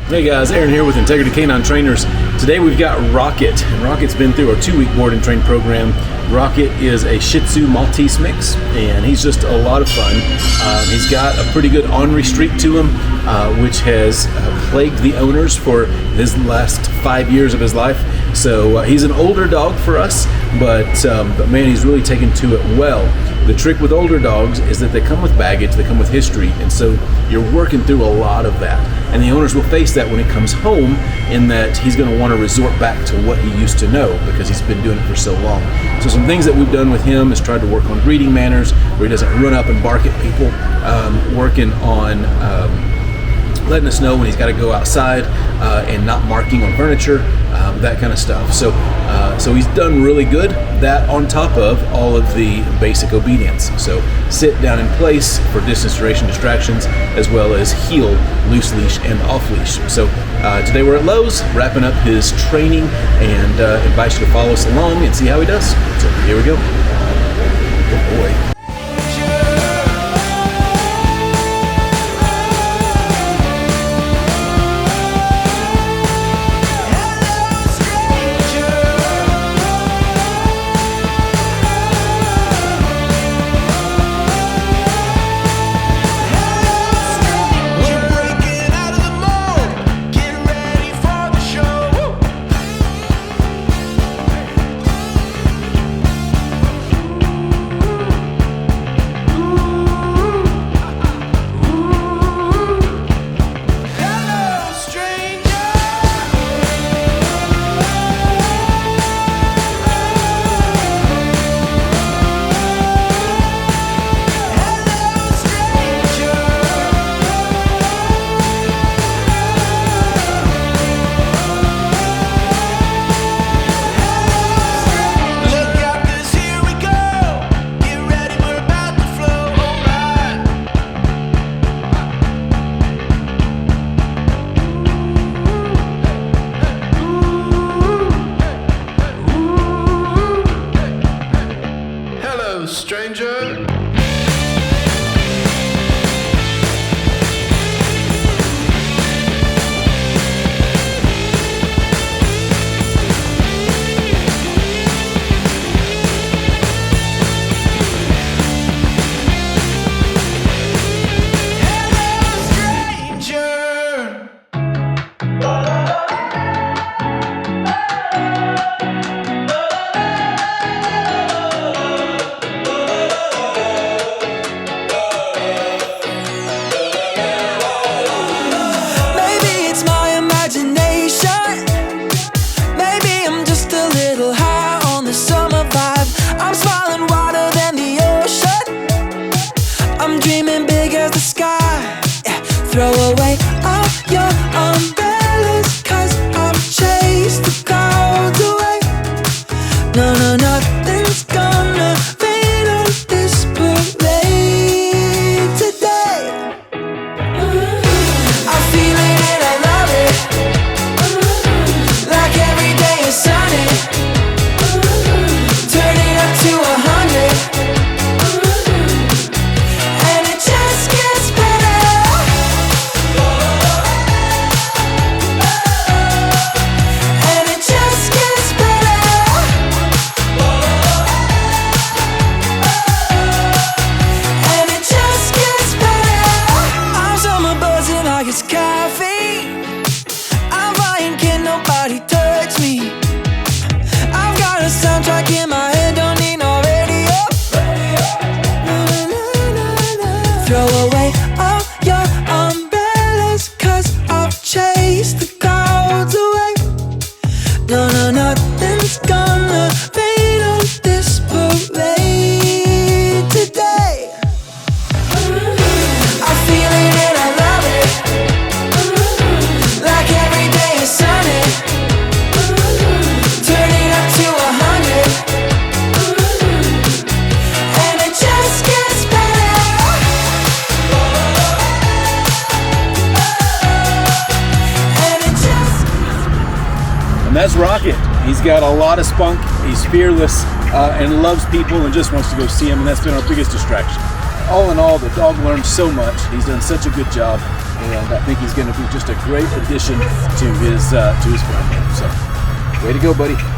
Hey guys, Aaron here with Integrity Canine Trainers. Today we've got Rocket, and Rocket's been through a 2-week board and train program. Rocket is a Shitzu Maltese mix, and he's just a lot of fun. He's got a pretty good ornery streak to him, which has plagued the owners for his last 5 years of his life. So he's an older dog for us, but man, he's really taken to it well. The trick with older dogs is that they come with baggage, they come with history, and so you're working through a lot of that. And the owners will face that when he comes home, in that he's going to want to resort back to what he used to know because he's been doing it for so long. So some things that we've done with him is tried to work on breeding manners, where he doesn't run up and bark at people, working on letting us know when he's got to go outside and not marking on furniture, that kind of stuff. So he's done really good. That on top of all of the basic obedience. So sit down in place for distance, duration, distractions, as well as heel, loose leash, and off leash. So today we're at Lowe's, wrapping up his training, and invite you to follow us along and see how he does. So here we go. Good boy. Stranger. Throw away all your umbrellas, 'cause I've chased the clouds away. No, nothing's gonna rain on this parade today. I feel it and I love it, like every day is sunny. Turn it up to 100, and it just gets better. It's coffee. I'm fine, can't nobody touch me. I've got a soundtrack in my head, don't need no radio. Throw away all your umbrellas, 'cause I've chased the clouds away. No, nothing's gonna rain on this parade today. I feel it and I love it, like every day is sunny. Turn it up to 100, and it just gets better. And it just And that's Rocket. He's got a lot of spunk. He's fearless and loves people and just wants to go see him, and that's been our biggest distraction. All in all, the dog learned so much. He's done such a good job. and I think he's going to be just a great addition to his family. So, way to go, buddy.